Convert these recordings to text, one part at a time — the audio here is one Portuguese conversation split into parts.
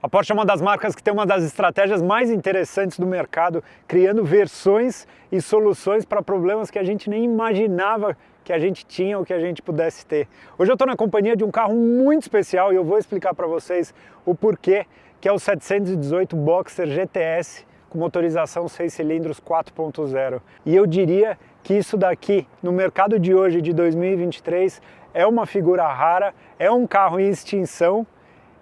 A Porsche é uma das marcas que tem uma das estratégias mais interessantes do mercado, criando versões e soluções para problemas que a gente nem imaginava que a gente tinha ou que a gente pudesse ter. Hoje eu estou na companhia de um carro muito especial e eu vou explicar para vocês o porquê, que é o 718 Boxster GTS com motorização 6 cilindros 4.0. E eu diria que isso daqui, no mercado de hoje, de 2023, é uma figura rara, é um carro em extinção.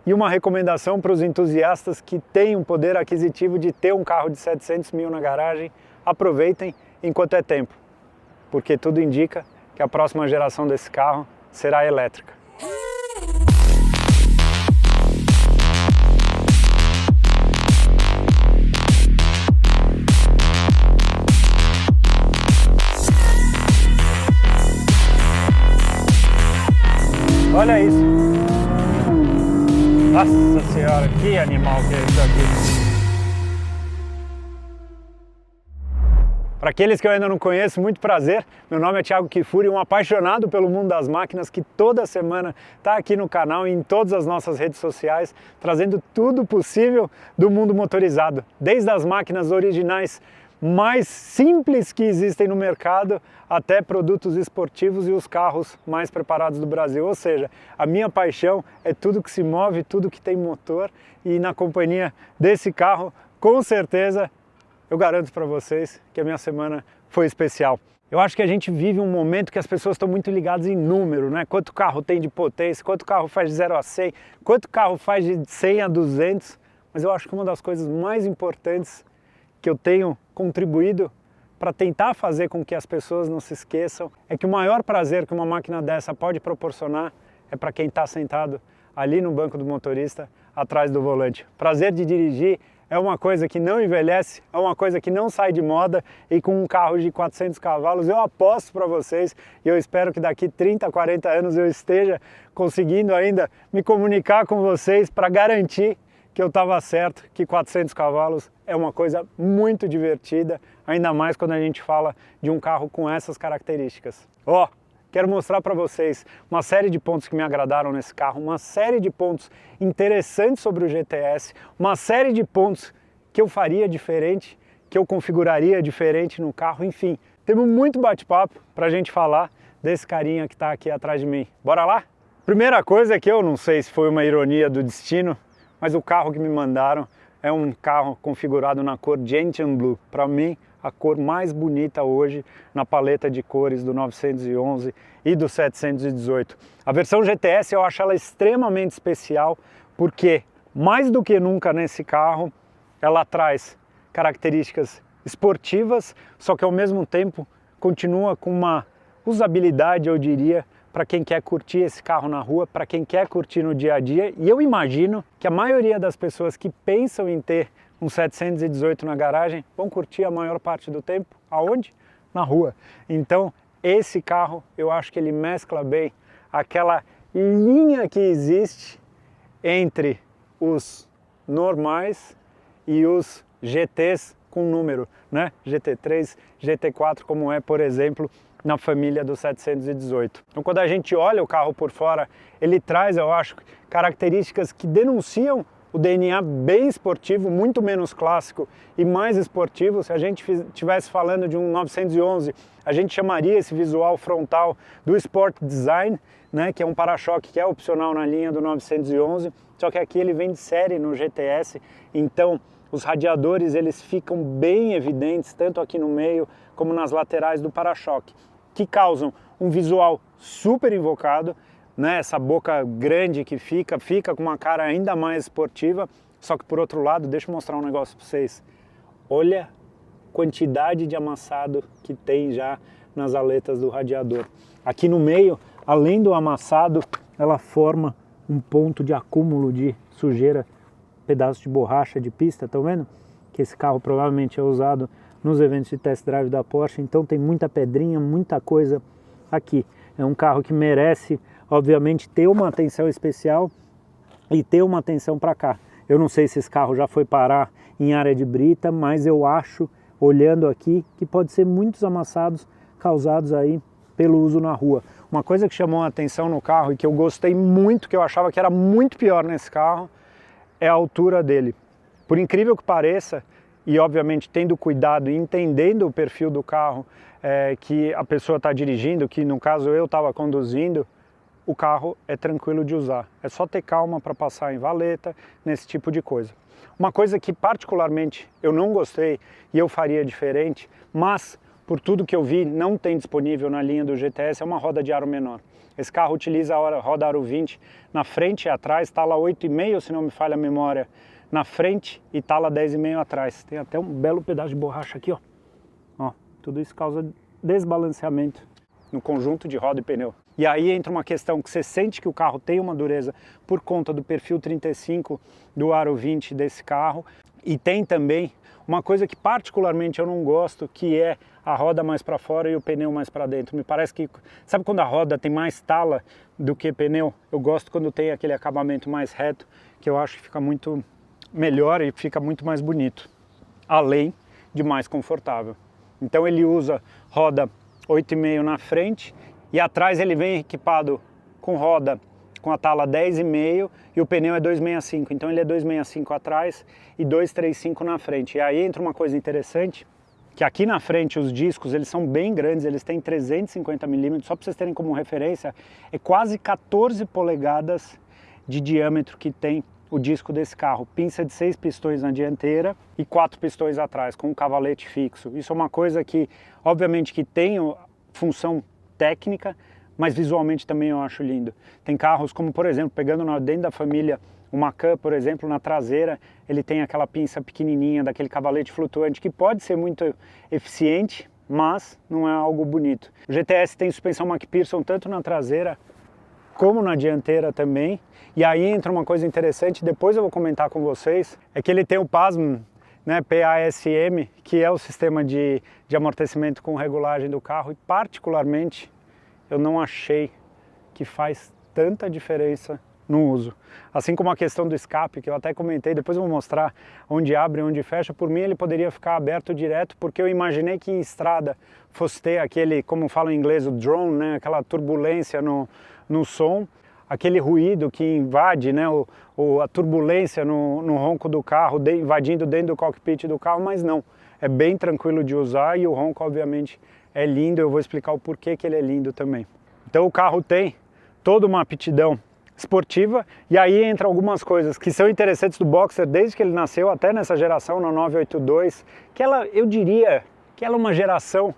E uma recomendação para os entusiastas que têm um poder aquisitivo de ter um carro de 700 mil na garagem, aproveitem enquanto é tempo, porque tudo indica que a próxima geração desse carro será elétrica. Olha isso! Nossa senhora, que animal que é isso aqui! Para aqueles que eu ainda não conheço, muito prazer. Meu nome é Thiago Kifuri, um apaixonado pelo mundo das máquinas que toda semana está aqui no canal e em todas as nossas redes sociais, trazendo tudo possível do mundo motorizado, desde as máquinas originais mais simples que existem no mercado até produtos esportivos e os carros mais preparados do Brasil. Ou seja, a minha paixão é tudo que se move, tudo que tem motor, e na companhia desse carro, com certeza, eu garanto para vocês que a minha semana foi especial. Eu acho que a gente vive um momento que as pessoas estão muito ligadas em número, né? Quanto carro tem de potência, quanto carro faz de 0 a 100, quanto carro faz de 100 a 200, mas eu acho que uma das coisas mais importantes que eu tenho contribuído para tentar fazer com que as pessoas não se esqueçam é que o maior prazer que uma máquina dessa pode proporcionar é para quem está sentado ali no banco do motorista, atrás do volante. Prazer de dirigir é uma coisa que não envelhece, é uma coisa que não sai de moda, e com um carro de 400 cavalos eu aposto para vocês, e eu espero que daqui 30, 40 anos eu esteja conseguindo ainda me comunicar com vocês para garantir que eu estava certo, que 400 cavalos é uma coisa muito divertida, ainda mais quando a gente fala de um carro com essas características. Quero mostrar para vocês uma série de pontos que me agradaram nesse carro, uma série de pontos interessantes sobre o GTS, uma série de pontos que eu faria diferente, que eu configuraria diferente no carro, enfim. Temos muito bate-papo para a gente falar desse carinha que está aqui atrás de mim. Bora lá? Primeira coisa é que eu não sei se foi uma ironia do destino, mas o carro que me mandaram é um carro configurado na cor Gentian Blue. Para mim, a cor mais bonita hoje na paleta de cores do 911 e do 718. A versão GTS eu acho ela extremamente especial porque, mais do que nunca nesse carro, ela traz características esportivas, só que ao mesmo tempo continua com uma usabilidade, eu diria, para quem quer curtir esse carro na rua, para quem quer curtir no dia a dia. E eu imagino que a maioria das pessoas que pensam em ter um 718 na garagem vão curtir a maior parte do tempo. Aonde? Na rua. Então, esse carro, eu acho que ele mescla bem aquela linha que existe entre os normais e os GTs com número, né? GT3, GT4, como é, por exemplo, na família do 718. Então, quando a gente olha o carro por fora, ele traz, eu acho, características que denunciam o DNA bem esportivo, muito menos clássico e mais esportivo. Se a gente estivesse falando de um 911, a gente chamaria esse visual frontal do Sport Design, né, que é um para-choque que é opcional na linha do 911, só que aqui ele vem de série no GTS, então os radiadores eles ficam bem evidentes, tanto aqui no meio como nas laterais do para-choque, que causam um visual super invocado, né? Essa boca grande que fica com uma cara ainda mais esportiva, só que por outro lado, deixa eu mostrar um negócio para vocês. Olha a quantidade de amassado que tem já nas aletas do radiador. Aqui no meio, além do amassado, ela forma um ponto de acúmulo de sujeira, pedaços de borracha de pista, estão vendo? Que esse carro provavelmente é usado nos eventos de test drive da Porsche, então tem muita pedrinha, muita coisa aqui. É um carro que merece, obviamente, ter uma atenção especial e ter uma atenção para cá. Eu não sei se esse carro já foi parar em área de brita, mas eu acho, olhando aqui, que pode ser muitos amassados causados aí pelo uso na rua. Uma coisa que chamou a atenção no carro e que eu gostei muito, que eu achava que era muito pior nesse carro, é a altura dele. Por incrível que pareça, e obviamente tendo cuidado e entendendo o perfil do carro que a pessoa está dirigindo, que no caso eu estava conduzindo, o carro é tranquilo de usar. É só ter calma para passar em valeta, nesse tipo de coisa. Uma coisa que particularmente eu não gostei e eu faria diferente, mas por tudo que eu vi não tem disponível na linha do GTS, é uma roda de aro menor. Esse carro utiliza a roda aro 20 na frente e atrás, tala 8,5 se não me falha a memória na frente e tala 10,5 atrás. Tem até um belo pedaço de borracha aqui, ó. Tudo isso causa desbalanceamento no conjunto de roda e pneu. E aí entra uma questão que você sente que o carro tem uma dureza por conta do perfil 35 do aro 20 desse carro. E tem também uma coisa que particularmente eu não gosto, que é a roda mais para fora e o pneu mais para dentro. Me parece que, sabe quando a roda tem mais tala do que pneu? Eu gosto quando tem aquele acabamento mais reto, que eu acho que fica muito melhor e fica muito mais bonito, além de mais confortável. Então ele usa roda 8,5 na frente e atrás ele vem equipado com roda com a tala 10,5 e o pneu é 265, então ele é 265 atrás e 235 na frente. E aí entra uma coisa interessante, que aqui na frente os discos eles são bem grandes, eles têm 350 mm, só para vocês terem como referência, é quase 14 polegadas de diâmetro que tem o disco desse carro. Pinça de 6 pistões na dianteira e 4 pistões atrás, com um cavalete fixo. Isso é uma coisa que, obviamente, que tem função técnica, mas visualmente também eu acho lindo. Tem carros como, por exemplo, pegando dentro da família, o Macan, por exemplo, na traseira, ele tem aquela pinça pequenininha, daquele cavalete flutuante, que pode ser muito eficiente, mas não é algo bonito. O GTS tem suspensão McPherson tanto na traseira como na dianteira também. E aí entra uma coisa interessante, depois eu vou comentar com vocês, é que ele tem o PASM, né, PASM, que é o sistema de amortecimento com regulagem do carro, e particularmente eu não achei que faz tanta diferença no uso. Assim como a questão do escape, que eu até comentei, depois eu vou mostrar onde abre e onde fecha, por mim ele poderia ficar aberto direto, porque eu imaginei que em estrada fosse ter aquele, como fala em inglês, o drone, né, aquela turbulência no som, aquele ruído que invade, né, a turbulência no ronco do carro, invadindo dentro do cockpit do carro, mas não, é bem tranquilo de usar e o ronco obviamente é lindo, eu vou explicar o porquê que ele é lindo também. Então o carro tem toda uma aptidão esportiva e aí entra algumas coisas que são interessantes do Boxster desde que ele nasceu até nessa geração, na 982, que eu diria que ela é uma geração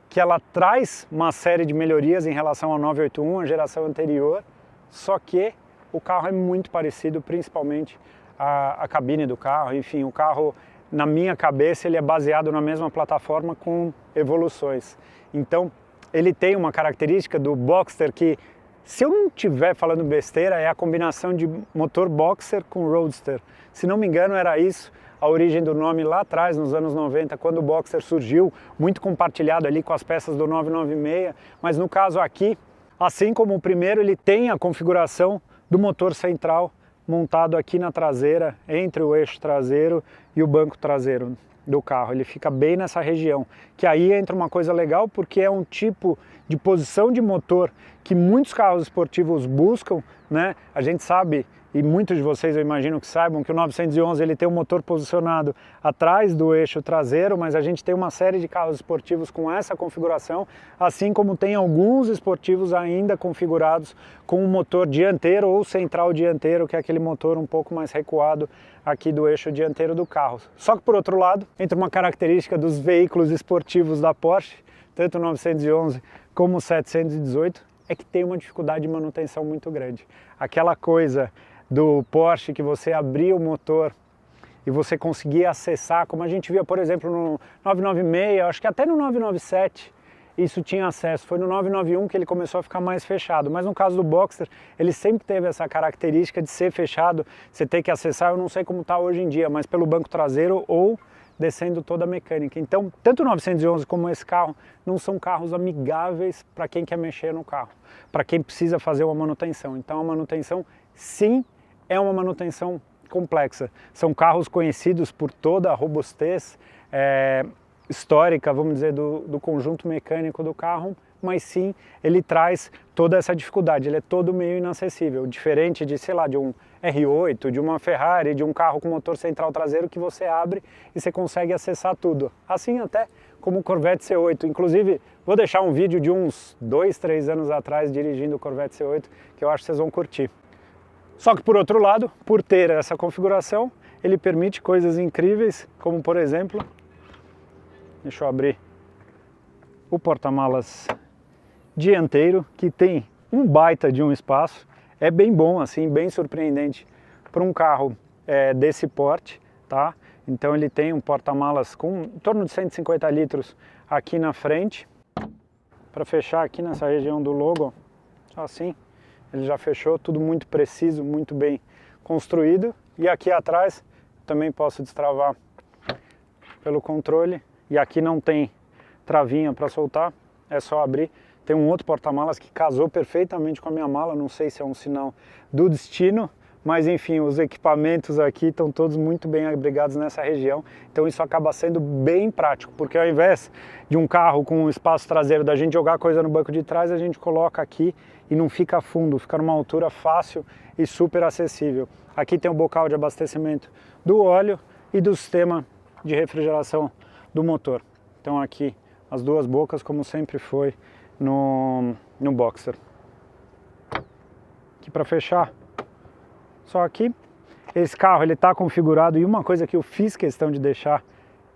que ela traz uma série de melhorias em relação à 981, a geração anterior, só que o carro é muito parecido, principalmente a cabine do carro, enfim, o carro, na minha cabeça, ele é baseado na mesma plataforma com evoluções. Então, ele tem uma característica do Boxster que, se eu não estiver falando besteira, é a combinação de motor Boxster com Roadster. Se não me engano, era isso a origem do nome lá atrás, nos anos 90, quando o Boxster surgiu, muito compartilhado ali com as peças do 996, mas no caso aqui, assim como o primeiro, ele tem a configuração do motor central montado aqui na traseira, entre o eixo traseiro e o banco traseiro do carro. Ele fica bem nessa região, que aí entra uma coisa legal, porque é um tipo de posição de motor que muitos carros esportivos buscam, né? A gente sabe, e muitos de vocês eu imagino que saibam, que o 911 ele tem um motor posicionado atrás do eixo traseiro, mas a gente tem uma série de carros esportivos com essa configuração, assim como tem alguns esportivos ainda configurados com um motor dianteiro ou central dianteiro, que é aquele motor um pouco mais recuado aqui do eixo dianteiro do carro. Só que por outro lado, entra uma característica dos veículos esportivos da Porsche, tanto o 911 como o 718, é que tem uma dificuldade de manutenção muito grande. Aquela coisa do Porsche que você abria o motor e você conseguia acessar, como a gente via, por exemplo, no 996, acho que até no 997 isso tinha acesso. Foi no 991 que ele começou a ficar mais fechado, mas no caso do Boxster, ele sempre teve essa característica de ser fechado, você ter que acessar, eu não sei como está hoje em dia, mas pelo banco traseiro ou descendo toda a mecânica. Então, tanto o 911 como esse carro não são carros amigáveis para quem quer mexer no carro, para quem precisa fazer uma manutenção. Então, a manutenção, sim, é uma manutenção complexa. São carros conhecidos por toda a robustez histórica, vamos dizer, do conjunto mecânico do carro, mas sim, ele traz toda essa dificuldade, ele é todo meio inacessível, diferente de, sei lá, de um R8, de uma Ferrari, de um carro com motor central traseiro que você abre e você consegue acessar tudo. Assim até como o Corvette C8. Inclusive, vou deixar um vídeo de uns 2, 3 anos atrás dirigindo o Corvette C8, que eu acho que vocês vão curtir. Só que por outro lado, por ter essa configuração, ele permite coisas incríveis, como por exemplo, deixa eu abrir o porta-malas dianteiro, que tem um baita de um espaço, é bem bom, assim, bem surpreendente para um carro desse porte, tá? Então ele tem um porta-malas com em torno de 150 litros aqui na frente, para fechar aqui nessa região do logo, só assim, ele já fechou, tudo muito preciso, muito bem construído, e aqui atrás também posso destravar pelo controle, e aqui não tem travinha para soltar, é só abrir. Tem um outro porta-malas que casou perfeitamente com a minha mala, não sei se é um sinal do destino, mas enfim, os equipamentos aqui estão todos muito bem abrigados nessa região, então isso acaba sendo bem prático, porque ao invés de um carro com um espaço traseiro da gente jogar coisa no banco de trás, a gente coloca aqui e não fica fundo, fica numa altura fácil e super acessível. Aqui tem o bocal de abastecimento do óleo e do sistema de refrigeração do motor. Então aqui as duas bocas, como sempre foi no Boxer. Aqui para fechar, só aqui, esse carro ele está configurado, e uma coisa que eu fiz questão de deixar,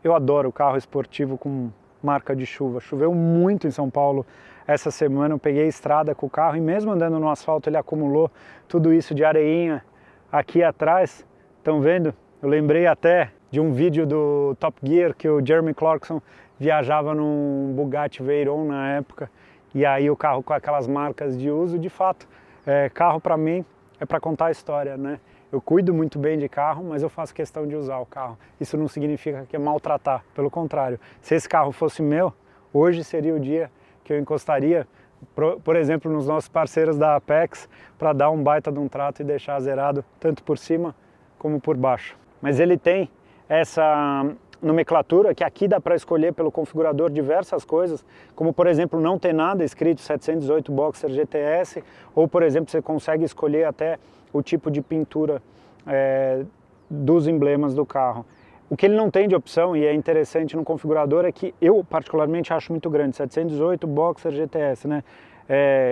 eu adoro o carro esportivo com marca de chuva. Choveu muito em São Paulo essa semana, eu peguei a estrada com o carro e mesmo andando no asfalto ele acumulou tudo isso de areinha aqui atrás. Estão vendo? Eu lembrei até de um vídeo do Top Gear que o Jeremy Clarkson viajava num Bugatti Veyron na época, e aí o carro com aquelas marcas de uso. De fato, carro para mim é para contar a história, né? Eu cuido muito bem de carro, mas eu faço questão de usar o carro. Isso não significa que é maltratar, pelo contrário. Se esse carro fosse meu, hoje seria o dia que eu encostaria, por exemplo, nos nossos parceiros da Apex, para dar um baita de um trato e deixar zerado tanto por cima como por baixo. Mas ele tem essa nomenclatura que aqui dá para escolher pelo configurador diversas coisas, como por exemplo não ter nada escrito 718 Boxer GTS, ou por exemplo você consegue escolher até o tipo de pintura dos emblemas do carro. O que ele não tem de opção, e é interessante no configurador, é que eu particularmente acho muito grande, 718 Boxer GTS, né?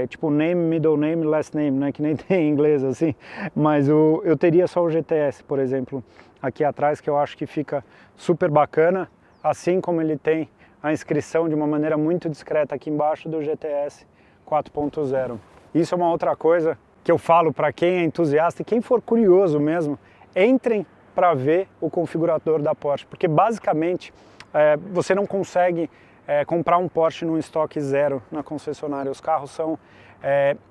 Tipo name, middle name, last name, né? Que nem tem em inglês assim, mas eu teria só o GTS, por exemplo, aqui atrás, que eu acho que fica super bacana, assim como ele tem a inscrição de uma maneira muito discreta aqui embaixo do GTS 4.0. Isso é uma outra coisa que eu falo para quem é entusiasta e quem for curioso mesmo, entrem para ver o configurador da Porsche, porque basicamente você não consegue comprar um Porsche num estoque zero na concessionária. Os carros são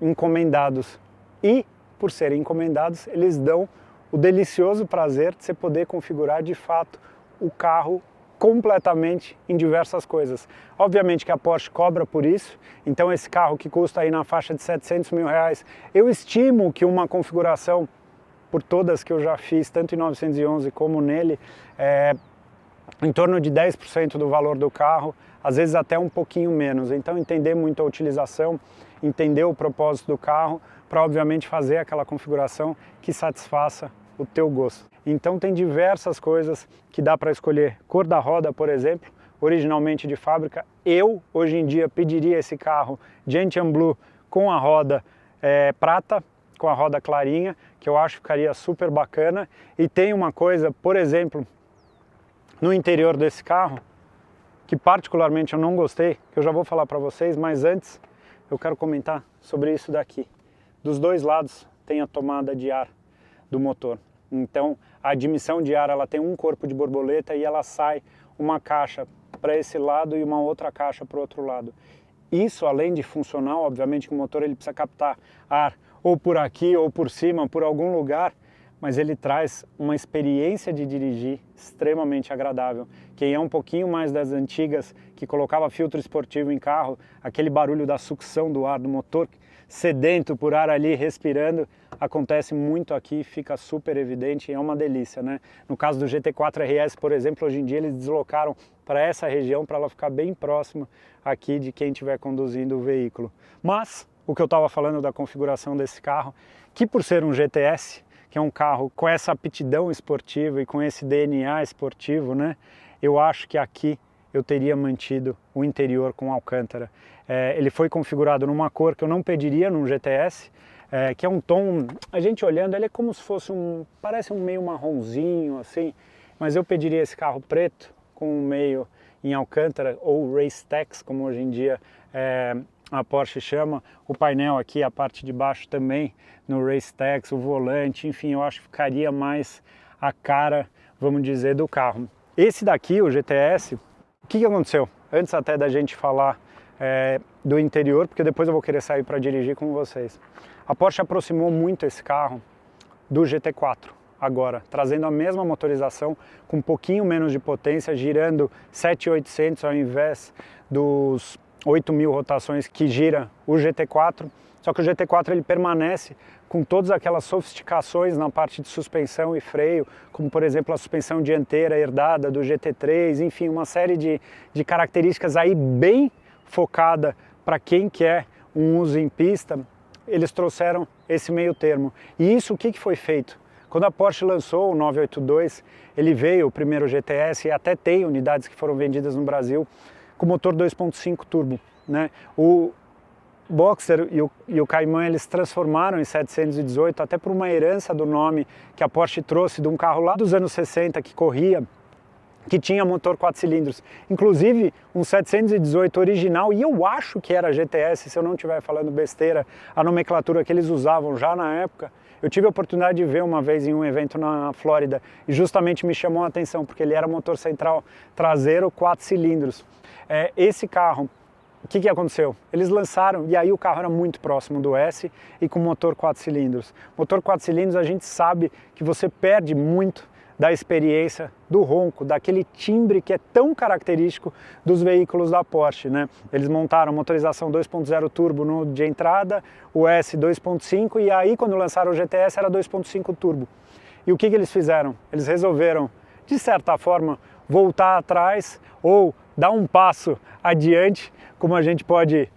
encomendados, e por serem encomendados eles dão o delicioso prazer de você poder configurar de fato o carro completamente em diversas coisas. Obviamente que a Porsche cobra por isso, então esse carro que custa aí na faixa de 700 mil reais, eu estimo que uma configuração, por todas que eu já fiz, tanto em 911 como nele, em torno de 10% do valor do carro, às vezes até um pouquinho menos. Então entender muito a utilização, entender o propósito do carro, para obviamente fazer aquela configuração que satisfaça o teu gosto. Então tem diversas coisas que dá para escolher. Cor da roda, por exemplo, originalmente de fábrica, eu hoje em dia pediria esse carro Gentian Blue com a roda prata, com a roda clarinha, que eu acho que ficaria super bacana. E tem uma coisa, por exemplo, no interior desse carro, que particularmente eu não gostei, que eu já vou falar para vocês, mas antes eu quero comentar sobre isso daqui. Dos dois lados tem a tomada de ar do motor. Então a admissão de ar, ela tem um corpo de borboleta e ela sai uma caixa para esse lado e uma outra caixa para o outro lado. Isso, além de funcional, obviamente que o motor ele precisa captar ar ou por aqui ou por cima, por algum lugar, mas ele traz uma experiência de dirigir extremamente agradável. Quem é um pouquinho mais das antigas, que colocava filtro esportivo em carro, aquele barulho da sucção do ar do motor, sedento por ar ali, respirando, acontece muito aqui, fica super evidente e é uma delícia, né? No caso do GT4 RS, por exemplo, hoje em dia eles deslocaram para essa região, para ela ficar bem próxima aqui de quem estiver conduzindo o veículo. Mas, o que eu estava falando da configuração desse carro, que por ser um GTS, que é um carro com essa aptidão esportiva e com esse DNA esportivo, né? Eu acho que aqui eu teria mantido o interior com Alcântara. Ele foi configurado numa cor que eu não pediria num GTS, que é um tom, a gente olhando, ele é como se fosse parece um meio marronzinho assim, mas eu pediria esse carro preto com um meio em Alcântara, ou Racetex, como hoje em dia a Porsche chama. O painel aqui, a parte de baixo também no Racetex, o volante, enfim, eu acho que ficaria mais a cara, vamos dizer, do carro. Esse daqui, o GTS, o que aconteceu? Antes até da gente falar do interior, porque depois eu vou querer sair para dirigir com vocês. A Porsche aproximou muito esse carro do GT4 agora, trazendo a mesma motorização com um pouquinho menos de potência, girando 7.800 ao invés dos 8.000 rotações que gira o GT4. Só que o GT4 ele permanece com todas aquelas sofisticações na parte de suspensão e freio, como por exemplo a suspensão dianteira herdada do GT3, enfim, uma série de características aí bem focada para quem quer um uso em pista. Eles trouxeram esse meio termo. E isso, o que foi feito? Quando a Porsche lançou o 982, ele veio, o primeiro GTS, e até tem unidades que foram vendidas no Brasil, com motor 2.5 turbo, né? O Boxster e o Cayman, eles transformaram em 718, até por uma herança do nome que a Porsche trouxe de um carro lá dos anos 60 que corria, que tinha motor 4 cilindros, inclusive um 718 original, e eu acho que era GTS, se eu não estiver falando besteira, a nomenclatura que eles usavam já na época. Eu tive a oportunidade de ver uma vez em um evento na Flórida e justamente me chamou a atenção, porque ele era motor central traseiro 4 cilindros. Esse carro, o que aconteceu? Eles lançaram, e aí o carro era muito próximo do S e com motor 4 cilindros. Motor 4 cilindros, a gente sabe que você perde muito da experiência, do ronco, daquele timbre que é tão característico dos veículos da Porsche, né? Eles montaram motorização 2.0 turbo de entrada, o S 2.5, e aí quando lançaram o GTS era 2.5 turbo. E o que eles fizeram? Eles resolveram, de certa forma, voltar atrás ou dar um passo adiante, como a gente pode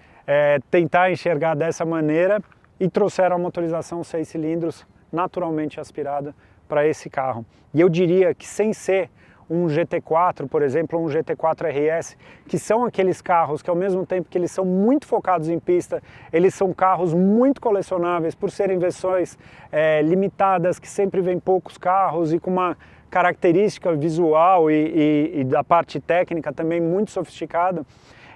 tentar enxergar dessa maneira, e trouxeram a motorização 6 cilindros naturalmente aspirada para esse carro. E eu diria que sem ser um GT4, por exemplo, um GT4 RS, que são aqueles carros que ao mesmo tempo que eles são muito focados em pista, eles são carros muito colecionáveis por serem versões limitadas, que sempre vêm poucos carros e com uma característica visual e da parte técnica também muito sofisticada.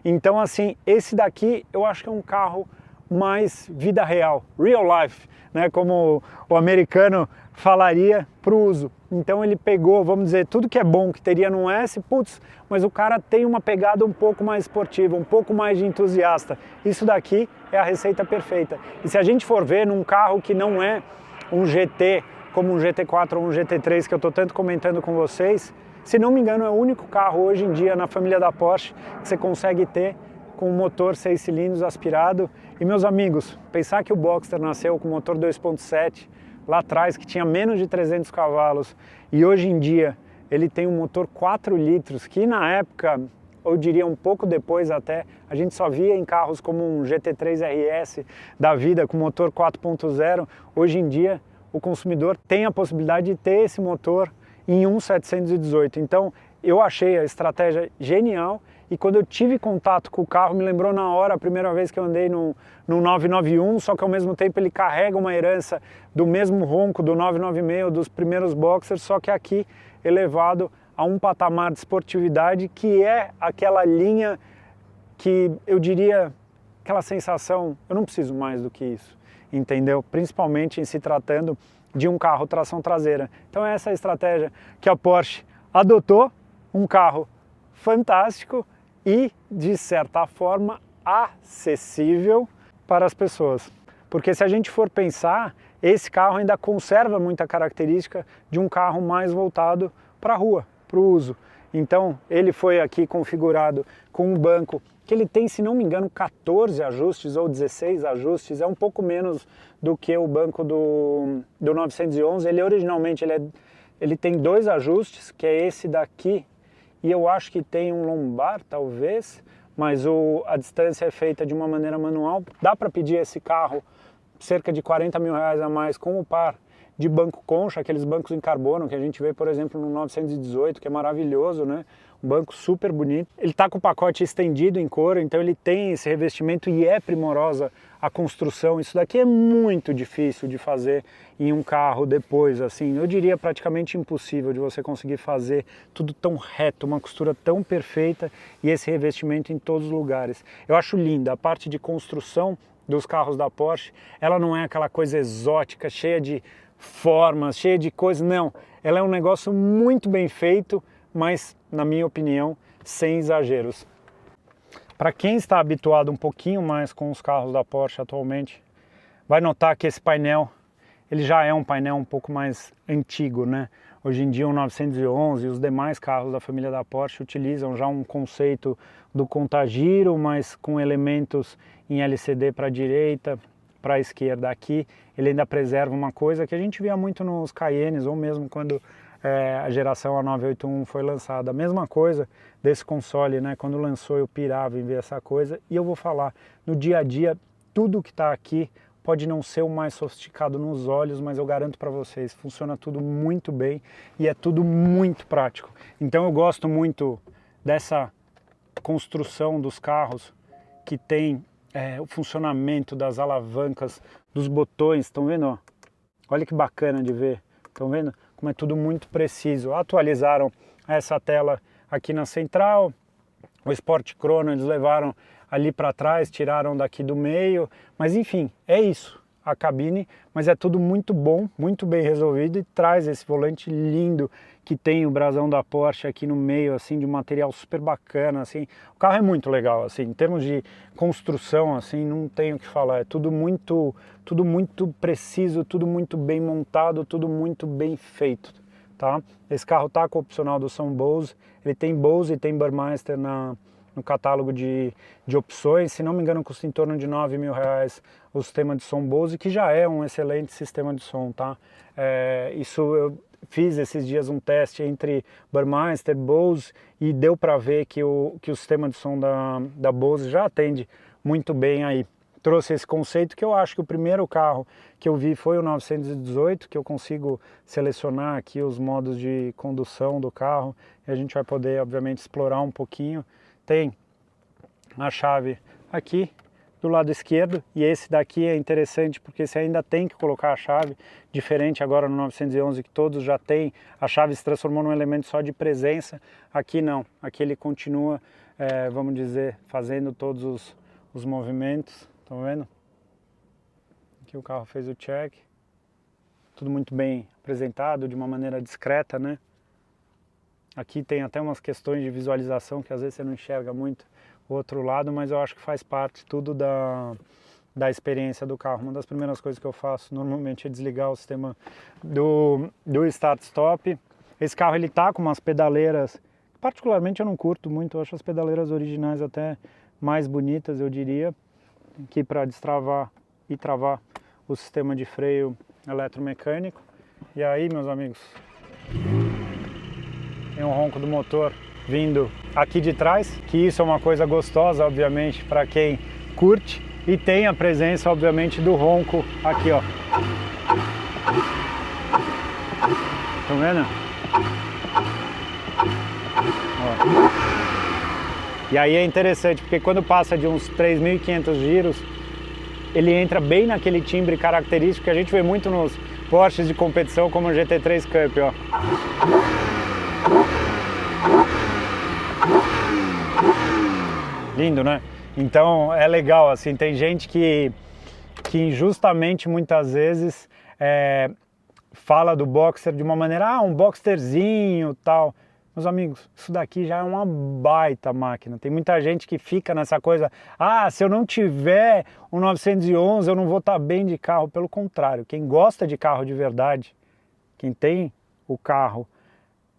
Então assim, esse daqui eu acho que é um carro mais vida real, real life, né, como o americano falaria para o uso. Então ele pegou, vamos dizer, tudo que é bom que teria no S, putz, mas o cara tem uma pegada um pouco mais esportiva, um pouco mais de entusiasta. Isso daqui é a receita perfeita. E se a gente for ver num carro que não é um GT, como um GT4 ou um GT3 que eu estou tanto comentando com vocês, se não me engano é o único carro hoje em dia na família da Porsche que você consegue ter com motor 6 cilindros aspirado. E meus amigos, pensar que o Boxster nasceu com motor 2.7 lá atrás, que tinha menos de 300 cavalos, e hoje em dia ele tem um motor 4 litros, que na época, eu diria um pouco depois até, a gente só via em carros como um GT3 RS da vida com motor 4.0, hoje em dia o consumidor tem a possibilidade de ter esse motor em um 718. Então eu achei a estratégia genial, e quando eu tive contato com o carro, me lembrou na hora a primeira vez que eu andei no 991, só que ao mesmo tempo ele carrega uma herança do mesmo ronco do 996, dos primeiros Boxers, só que aqui elevado a um patamar de esportividade que é aquela linha que eu diria, aquela sensação, eu não preciso mais do que isso, entendeu? Principalmente em se tratando de um carro tração traseira. Então essa é a estratégia que a Porsche adotou, um carro fantástico e, de certa forma, acessível para as pessoas. Porque se a gente for pensar, esse carro ainda conserva muita característica de um carro mais voltado para a rua, para o uso. Então, ele foi aqui configurado com um banco que ele tem, se não me engano, 14 ajustes ou 16 ajustes, é um pouco menos do que o banco do 911. Ele originalmente ele tem 2 ajustes, que é esse daqui, e eu acho que tem um lombar, talvez, mas a distância é feita de uma maneira manual. Dá para pedir esse carro cerca de 40 mil reais a mais com o par de banco concha, aqueles bancos em carbono que a gente vê, por exemplo, no 918, que é maravilhoso, né? Um banco super bonito. Ele está com o pacote estendido em couro, então ele tem esse revestimento e é primorosa a construção. Isso daqui é muito difícil de fazer em um carro depois, assim, eu diria praticamente impossível de você conseguir fazer tudo tão reto, uma costura tão perfeita e esse revestimento em todos os lugares. Eu acho linda a parte de construção dos carros da Porsche. Ela não é aquela coisa exótica, cheia de formas, cheia de coisas, não. Ela é um negócio muito bem feito, mas, na minha opinião, sem exageros. Para quem está habituado um pouquinho mais com os carros da Porsche atualmente, vai notar que esse painel, ele já é um painel um pouco mais antigo, né? Hoje em dia o 911 e os demais carros da família da Porsche utilizam já um conceito do contagiro, mas com elementos em LCD para a direita, para a esquerda. Aqui ele ainda preserva uma coisa que a gente via muito nos Cayennes, ou mesmo quando a geração A981 foi lançada. A mesma coisa desse console, né? Quando lançou eu pirava em ver essa coisa. E eu vou falar, no dia a dia, tudo que está aqui pode não ser o mais sofisticado nos olhos, mas eu garanto para vocês, funciona tudo muito bem e é tudo muito prático. Então eu gosto muito dessa construção dos carros que tem o funcionamento das alavancas, dos botões, estão vendo? Ó? Olha que bacana de ver, estão vendo como é tudo muito preciso. Atualizaram essa tela aqui na central, o Sport Chrono eles levaram ali para trás, tiraram daqui do meio, mas enfim, é isso, a cabine, mas é tudo muito bom, muito bem resolvido e traz esse volante lindo que tem o brasão da Porsche aqui no meio, assim, de um material super bacana, assim. O carro é muito legal, assim, em termos de construção, assim, não tenho o que falar, é tudo muito preciso, tudo muito bem montado, tudo muito bem feito, tá? Esse carro tá com o opcional do som Bose, ele tem Bose e tem Burmeister no catálogo de opções, se não me engano custa em torno de R$9.000 o sistema de som Bose, que já é um excelente sistema de som, tá? Isso eu fiz esses dias um teste entre Burmeister, Bose e deu para ver que o sistema de som da Bose já atende muito bem aí. Trouxe esse conceito que eu acho que o primeiro carro que eu vi foi o 918, que eu consigo selecionar aqui os modos de condução do carro e a gente vai poder obviamente explorar um pouquinho. Tem a chave aqui do lado esquerdo e esse daqui é interessante porque você ainda tem que colocar a chave, diferente agora no 911 que todos já tem, a chave se transformou num elemento só de presença, aqui não, aqui ele continua, vamos dizer, fazendo todos os movimentos, estão vendo? Aqui o carro fez o check, tudo muito bem apresentado, de uma maneira discreta, né? Aqui tem até umas questões de visualização que às vezes você não enxerga muito o outro lado, mas eu acho que faz parte tudo da experiência do carro. Uma das primeiras coisas que eu faço normalmente é desligar o sistema do start-stop. Esse carro ele tá com umas pedaleiras, particularmente eu não curto muito, eu acho as pedaleiras originais até mais bonitas, eu diria, aqui para destravar e travar o sistema de freio eletromecânico. E aí, meus amigos, tem um ronco do motor vindo aqui de trás, que isso é uma coisa gostosa, obviamente, para quem curte. E tem a presença, obviamente, do ronco aqui, ó. Estão vendo? Ó. E aí é interessante, porque quando passa de uns 3.500 giros, ele entra bem naquele timbre característico que a gente vê muito nos Porsches de competição, como o GT3 Cup, ó. Lindo, né? Então é legal, assim, tem gente que injustamente muitas vezes fala do Boxster de uma maneira, um Boxsterzinho tal. Meus amigos, isso daqui já é uma baita máquina. Tem muita gente que fica nessa coisa, se eu não tiver um 911 eu não vou estar bem de carro. Pelo contrário, quem gosta de carro de verdade, quem tem o carro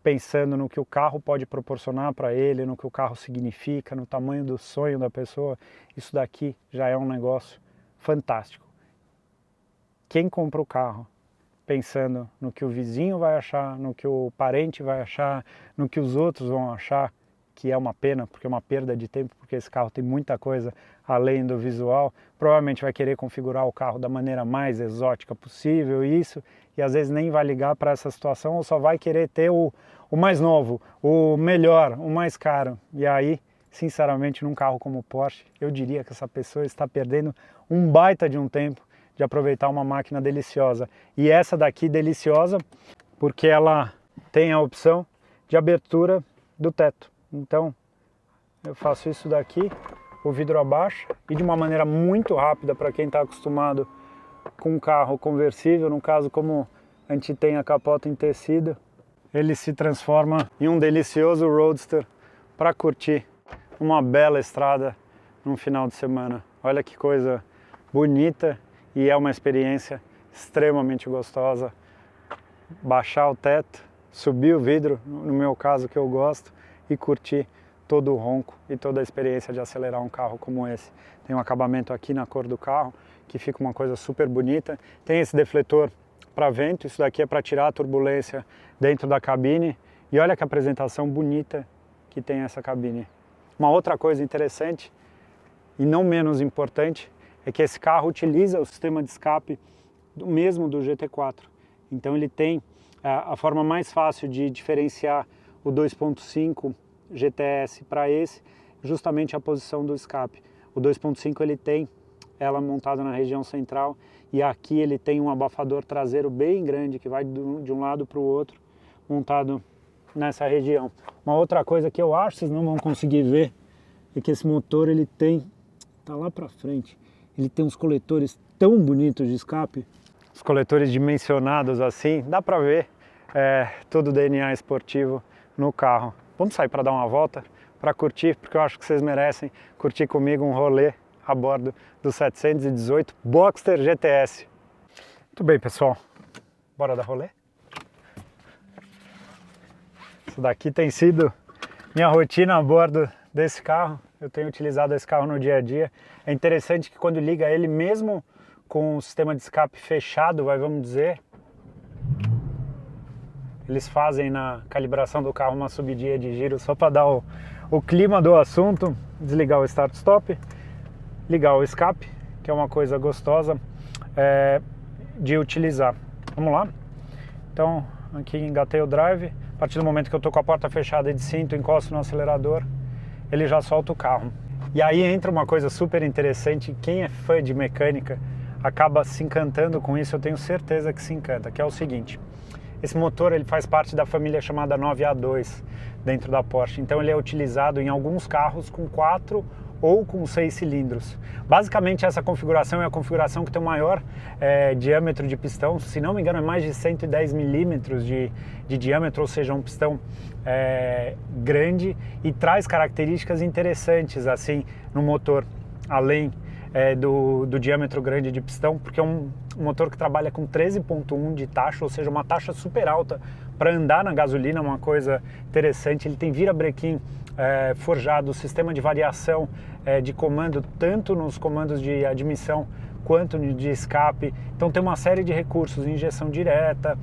pensando no que o carro pode proporcionar para ele, no que o carro significa, no tamanho do sonho da pessoa, isso daqui já é um negócio fantástico. Quem compra o carro pensando no que o vizinho vai achar, no que o parente vai achar, no que os outros vão achar, que é uma pena, porque é uma perda de tempo, porque esse carro tem muita coisa além do visual, provavelmente vai querer configurar o carro da maneira mais exótica possível, e às vezes nem vai ligar para essa situação, ou só vai querer ter o mais novo, o melhor, o mais caro. E aí, sinceramente, num carro como o Porsche, eu diria que essa pessoa está perdendo um baita de um tempo de aproveitar uma máquina deliciosa. E essa daqui deliciosa porque ela tem a opção de abertura do teto. Então eu faço isso daqui, o vidro abaixa, e de uma maneira muito rápida para quem está acostumado com um carro conversível, no caso como a gente tem a capota em tecido, ele se transforma em um delicioso roadster para curtir uma bela estrada num final de semana. Olha que coisa bonita, e é uma experiência extremamente gostosa. Baixar o teto, subir o vidro, no meu caso que eu gosto, e curtir todo o ronco e toda a experiência de acelerar um carro como esse. Tem um acabamento aqui na cor do carro, que fica uma coisa super bonita. Tem esse defletor para vento, isso daqui é para tirar a turbulência dentro da cabine. E olha que apresentação bonita que tem essa cabine. Uma outra coisa interessante, e não menos importante, é que esse carro utiliza o sistema de escape mesmo do GT4. Então ele tem a forma mais fácil de diferenciar o 2.5 GTS para esse, justamente a posição do escape. O 2.5 ele tem ela montada na região central, e aqui ele tem um abafador traseiro bem grande que vai de um lado para o outro, montado nessa região. Uma outra coisa que eu acho que vocês não vão conseguir ver é que esse motor ele tem, tá lá para frente, ele tem uns coletores tão bonitos de escape, os coletores dimensionados assim, dá para ver todo o DNA esportivo no carro. Vamos sair para dar uma volta, para curtir, porque eu acho que vocês merecem curtir comigo um rolê a bordo do 718 Boxster GTS. Muito bem, pessoal, bora dar rolê? Isso daqui tem sido minha rotina a bordo desse carro. Eu tenho utilizado esse carro no dia a dia. É interessante que quando liga ele, mesmo com o sistema de escape fechado, vamos dizer, eles fazem na calibração do carro uma subidinha de giro só para dar o clima do assunto. Desligar o start-stop, ligar o escape, que é uma coisa gostosa de utilizar. Vamos lá? Então, aqui engatei o drive. A partir do momento que eu estou com a porta fechada e de cinto, encosto no acelerador, ele já solta o carro. E aí entra uma coisa super interessante, quem é fã de mecânica acaba se encantando com isso, eu tenho certeza que se encanta, que é o seguinte: esse motor ele faz parte da família chamada 9A2 dentro da Porsche, então ele é utilizado em alguns carros com 4 ou com 6 cilindros. Basicamente essa configuração é a configuração que tem o maior diâmetro de pistão, se não me engano é mais de 110 milímetros de diâmetro, ou seja, um pistão grande, e traz características interessantes assim no motor, além do diâmetro grande de pistão, porque é um motor que trabalha com 13.1 de taxa, ou seja, uma taxa super alta para andar na gasolina, uma coisa interessante. Ele tem virabrequim forjado, sistema de variação de comando, tanto nos comandos de admissão quanto de escape. Então tem uma série de recursos, injeção direta,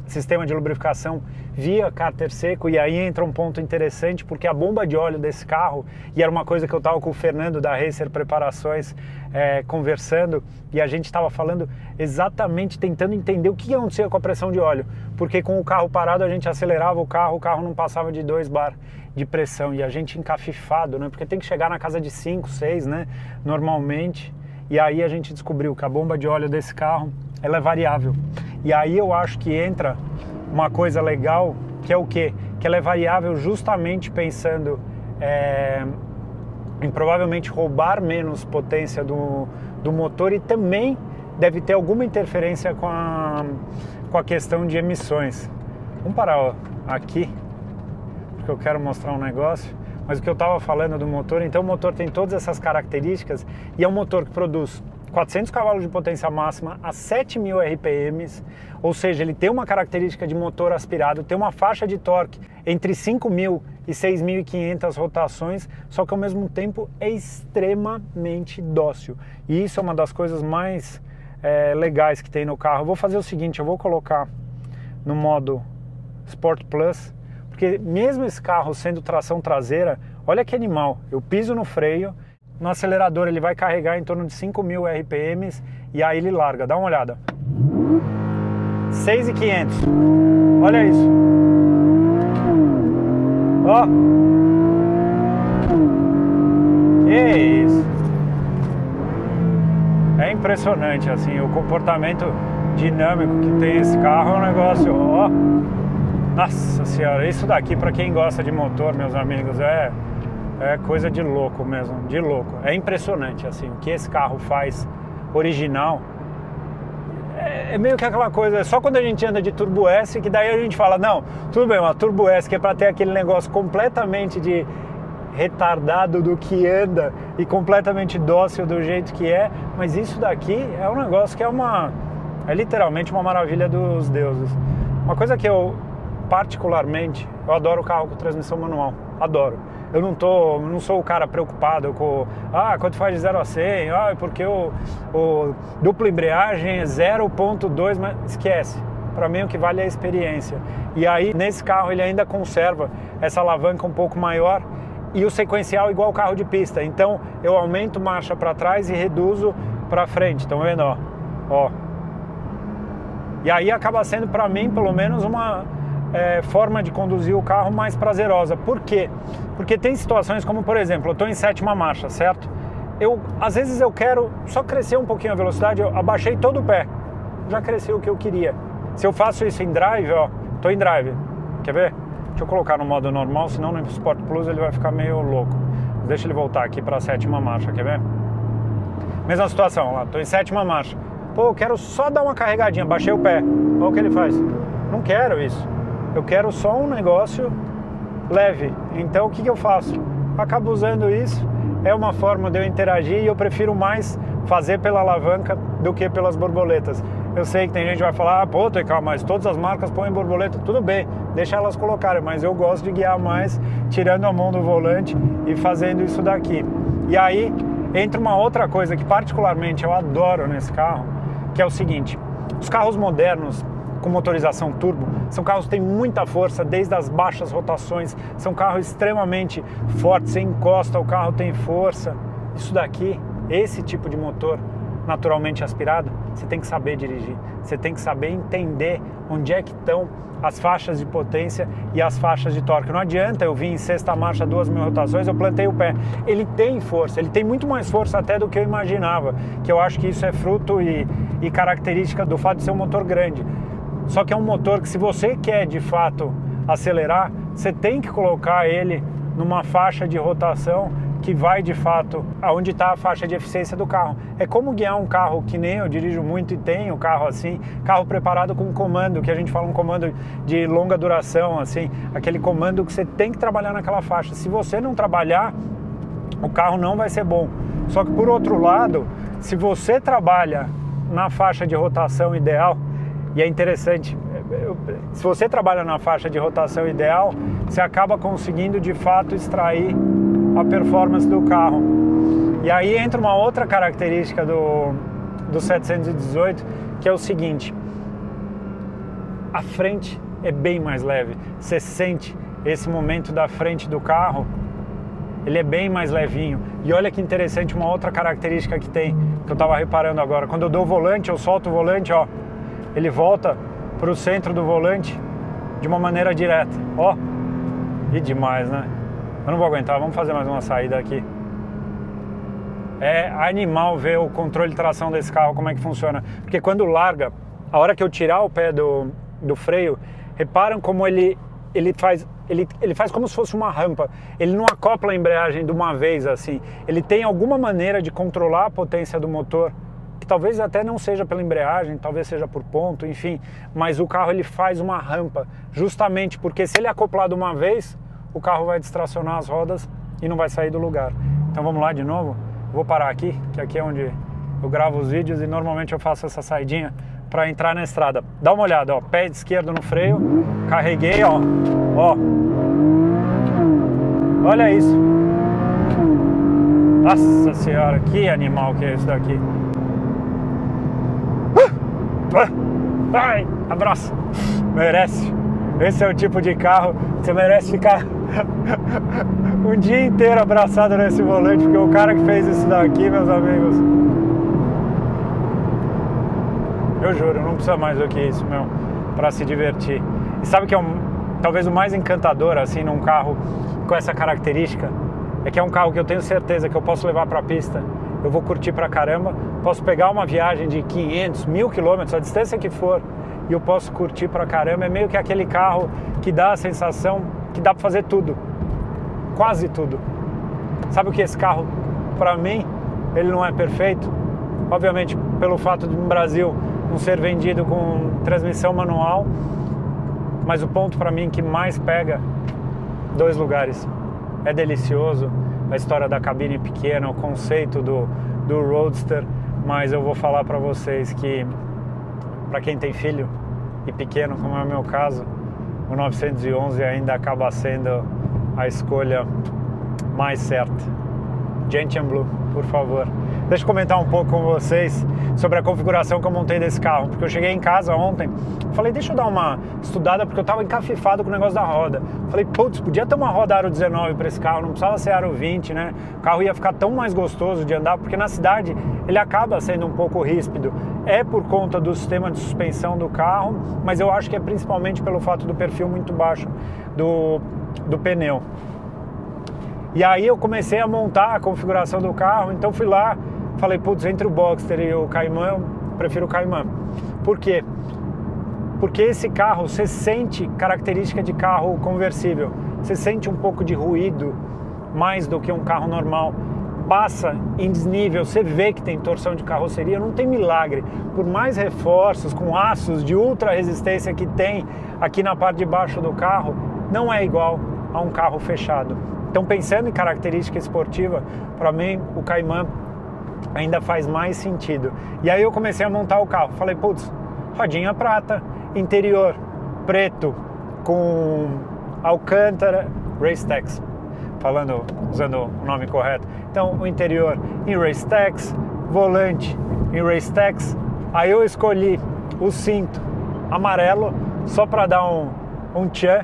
sistema de lubrificação via cárter seco. E aí entra um ponto interessante, porque a bomba de óleo desse carro, e era uma coisa que eu estava com o Fernando da Racer Preparações conversando, e a gente estava falando exatamente, tentando entender o que acontecia com a pressão de óleo, porque com o carro parado a gente acelerava o carro não passava de 2 bar de pressão, e a gente encafifado, né, porque tem que chegar na casa de 5, 6, né, normalmente. E aí a gente descobriu que a bomba de óleo desse carro, ela é variável. E aí eu acho que entra uma coisa legal, que é o quê? Que ela é variável justamente pensando em provavelmente roubar menos potência do motor, e também deve ter alguma interferência com a questão de emissões. Vamos parar aqui, porque eu quero mostrar um negócio. Mas o que eu estava falando do motor, então o motor tem todas essas características, e é um motor que produz 400 cavalos de potência máxima a 7.000 RPMs, ou seja, ele tem uma característica de motor aspirado, tem uma faixa de torque entre 5.000 e 6.500 rotações, só que ao mesmo tempo é extremamente dócil. E isso é uma das coisas mais legais que tem no carro. Eu vou fazer o seguinte, eu vou colocar no modo Sport Plus, Porque mesmo esse carro sendo tração traseira, olha que animal, eu piso no freio, no acelerador ele vai carregar em torno de 5.000 RPMs e aí ele larga, dá uma olhada. 6.500, olha isso. Ó. Que isso. É impressionante assim, o comportamento dinâmico que tem esse carro é um negócio, ó. Nossa senhora, isso daqui para quem gosta de motor, meus amigos, é coisa de louco mesmo, de louco. É impressionante assim, o que esse carro faz original. É meio que aquela coisa, só quando a gente anda de Turbo S que daí a gente fala, não, tudo bem, uma Turbo S que é para ter aquele negócio completamente de retardado do que anda e completamente dócil do jeito que é, mas isso daqui é um negócio que é literalmente uma maravilha dos deuses. Uma coisa que eu particularmente, eu adoro carro com transmissão manual, adoro. Eu não sou o cara preocupado com quanto faz de 0 a 100, porque o dupla embreagem é 0.2, mas esquece. Para mim o que vale é a experiência. E aí nesse carro ele ainda conserva essa alavanca um pouco maior e o sequencial igual o carro de pista. Então eu aumento marcha para trás e reduzo para frente. Estão vendo? Ó. E aí acaba sendo para mim pelo menos uma forma de conduzir o carro mais prazerosa. Por quê? Porque tem situações como, por exemplo, eu estou em 7ª marcha, certo? Às vezes eu quero só crescer um pouquinho a velocidade, eu abaixei todo o pé, já cresceu o que eu queria. Se eu faço isso em drive, estou em drive, quer ver? Deixa eu colocar no modo normal, senão no Sport Plus ele vai ficar meio louco. Deixa ele voltar aqui para a 7ª marcha, quer ver? Mesma situação, lá, estou em 7ª marcha. Pô, eu quero só dar uma carregadinha, baixei o pé, olha o que ele faz. Não quero isso. Eu quero só um negócio leve. Então o que eu faço? Acabo usando isso, é uma forma de eu interagir e eu prefiro mais fazer pela alavanca do que pelas borboletas. Eu sei que tem gente que vai falar, pô, Tecal, mas todas as marcas põem borboleta, tudo bem, deixa elas colocarem, mas eu gosto de guiar mais tirando a mão do volante e fazendo isso daqui. E aí entra uma outra coisa que particularmente eu adoro nesse carro, que é o seguinte: os carros modernos com motorização turbo são carros que têm muita força desde as baixas rotações, são carros extremamente fortes, você encosta, o carro tem força. Isso daqui, esse tipo de motor naturalmente aspirado, você tem que saber dirigir, você tem que saber entender onde é que estão as faixas de potência e as faixas de torque. Não adianta eu vir em 6ª marcha 2.000 rotações, eu plantei o pé. Ele tem força, ele tem muito mais força até do que eu imaginava, que eu acho que isso é fruto e característica do fato de ser um motor grande. Só que é um motor que, se você quer de fato acelerar, você tem que colocar ele numa faixa de rotação que vai de fato aonde está a faixa de eficiência do carro. É como guiar um carro que nem eu dirijo muito e tenho carro assim, carro preparado com comando, que a gente fala um comando de longa duração, assim, aquele comando que você tem que trabalhar naquela faixa. Se você não trabalhar, o carro não vai ser bom. Só que por outro lado, se você trabalha na faixa de rotação ideal, e é interessante, se você trabalha na faixa de rotação ideal, você acaba conseguindo de fato extrair a performance do carro. E aí entra uma outra característica do 718, que é o seguinte: a frente é bem mais leve. Você sente esse momento da frente do carro, ele é bem mais levinho. E olha que interessante, uma outra característica que tem, que eu estava reparando agora, quando eu dou o volante, eu solto o volante, ó, ele volta para o centro do volante de uma maneira direta, ó, e demais, né? Eu não vou aguentar, vamos fazer mais uma saída aqui. É animal ver o controle de tração desse carro, como é que funciona. Porque quando larga, a hora que eu tirar o pé do freio, reparam como ele faz como se fosse uma rampa. Ele não acopla a embreagem de uma vez assim. Ele tem alguma maneira de controlar a potência do motor, que talvez até não seja pela embreagem, talvez seja por ponto, enfim. Mas o carro ele faz uma rampa, justamente porque se ele acoplar de uma vez, o carro vai distracionar as rodas e não vai sair do lugar. Então vamos lá de novo. Vou parar aqui, que aqui é onde eu gravo os vídeos e normalmente eu faço essa saidinha para entrar na estrada. Dá uma olhada, ó, pé esquerdo no freio, carreguei, ó, olha isso. Nossa senhora, que animal que é isso daqui. Ai, abraço, merece. Esse é o tipo de carro que você merece ficar um dia inteiro abraçado nesse volante, porque o cara que fez isso daqui, meus amigos, eu juro, não precisa mais do que isso, meu, para se divertir. E sabe que é talvez o mais encantador, assim, num carro com essa característica, é que é um carro que eu tenho certeza que eu posso levar para a pista, eu vou curtir pra caramba, posso pegar uma viagem de 500, 1000 quilômetros, a distância que for, e eu posso curtir pra caramba. É meio que aquele carro que dá a sensação que dá pra fazer tudo, quase tudo. Sabe o que esse carro, pra mim, ele não é perfeito? Obviamente, pelo fato de no Brasil não ser vendido com transmissão manual, mas o ponto pra mim que mais pega, 2 lugares. É delicioso, a história da cabine pequena, o conceito do Roadster, mas eu vou falar pra vocês que para quem tem filho e pequeno, como é o meu caso, o 911 ainda acaba sendo a escolha mais certa. Gentian Blue, por favor. Deixa eu comentar um pouco com vocês sobre a configuração que eu montei desse carro, porque eu cheguei em casa ontem, falei, deixa eu dar uma estudada, porque eu estava encafifado com o negócio da roda. Falei, putz, podia ter uma roda aro 19 para esse carro, não precisava ser aro 20, né? O carro ia ficar tão mais gostoso de andar, porque na cidade ele acaba sendo um pouco ríspido. É por conta do sistema de suspensão do carro, mas eu acho que é principalmente pelo fato do perfil muito baixo do pneu. E aí eu comecei a montar a configuração do carro, então fui lá, falei, putz, entre o Boxster e o Cayman, eu prefiro o Cayman. Por quê? Porque esse carro, você sente característica de carro conversível, você sente um pouco de ruído, mais do que um carro normal. Passa em desnível, você vê que tem torção de carroceria, não tem milagre. Por mais reforços, com aços de ultra resistência que tem aqui na parte de baixo do carro, não é igual a um carro fechado. Então, pensando em característica esportiva, para mim o Cayman ainda faz mais sentido. E aí eu comecei a montar o carro. Falei, putz, rodinha prata, interior preto com Alcântara Racetex, usando o nome correto. Então, o interior em Racetex, volante em Racetex. Aí eu escolhi o cinto amarelo só para dar um tchan.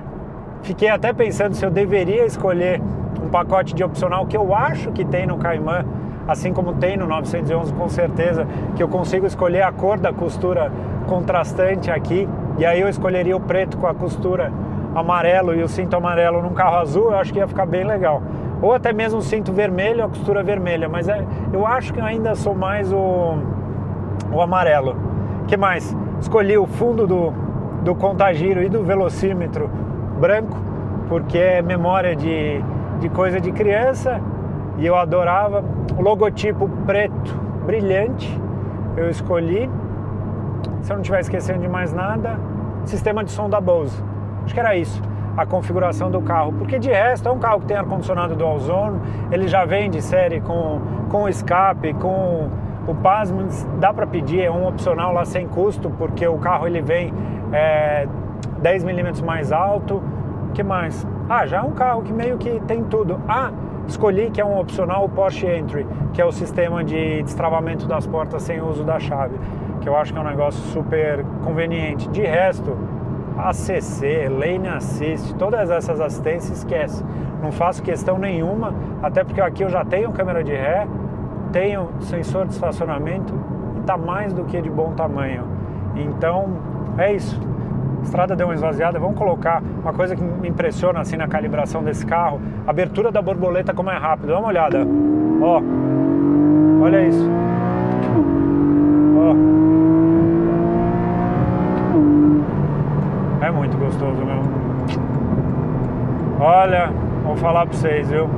Fiquei até pensando se eu deveria escolher um pacote de opcional que eu acho que tem no Cayman, assim como tem no 911, com certeza, que eu consigo escolher a cor da costura contrastante aqui, e aí eu escolheria o preto com a costura amarelo e o cinto amarelo num carro azul, eu acho que ia ficar bem legal. Ou até mesmo o cinto vermelho, a costura vermelha, mas eu acho que eu ainda sou mais o amarelo. O que mais? Escolhi o fundo do contagiro e do velocímetro branco, porque é memória de coisa de criança, e eu adorava. O logotipo preto brilhante eu escolhi. Se eu não estiver esquecendo de mais nada, sistema de som da Bose. Acho que era isso, a configuração do carro, porque de resto é um carro que tem ar-condicionado dual zone, ele já vem de série com escape, com o pasmo, dá para pedir, é um opcional lá sem custo, porque o carro ele vem 10 milímetros mais alto. O que mais? Já é um carro que meio que tem tudo. Escolhi que é um opcional o Porsche Entry, que é o sistema de destravamento das portas sem uso da chave, que eu acho que é um negócio super conveniente. De resto, ACC, Lane Assist, todas essas assistências, esquece. Não faço questão nenhuma, até porque aqui eu já tenho câmera de ré, tenho sensor de estacionamento e está mais do que de bom tamanho. Então, é isso. A estrada deu uma esvaziada, vamos colocar uma coisa que me impressiona assim na calibração desse carro, a abertura da borboleta como é rápido, dá uma olhada, ó, olha isso, ó, é muito gostoso mesmo. Olha, vou falar pra vocês, viu,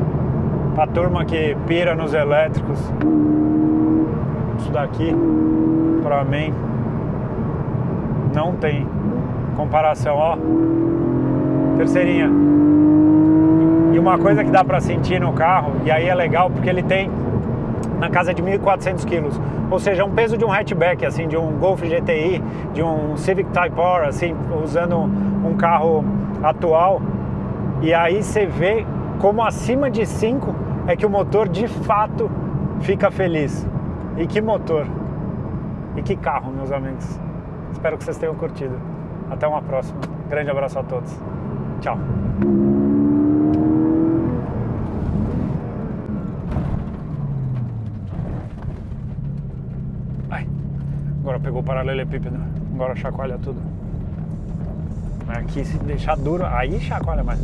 a turma que pira nos elétricos, isso daqui, pra mim, não tem comparação, ó, terceirinha. E uma coisa que dá pra sentir no carro, e aí é legal, porque ele tem na casa de 1.400 quilos, ou seja, um peso de um hatchback, assim, de um Golf GTI, de um Civic Type R, assim, usando um carro atual. E aí você vê como acima de 5 é que o motor de fato fica feliz. E que motor, e que carro, meus amigos. Espero que vocês tenham curtido. Até uma próxima. Grande abraço a todos. Tchau. Ai, agora pegou o paralelepípedo. Agora chacoalha tudo. Aqui se deixar duro, aí chacoalha mais.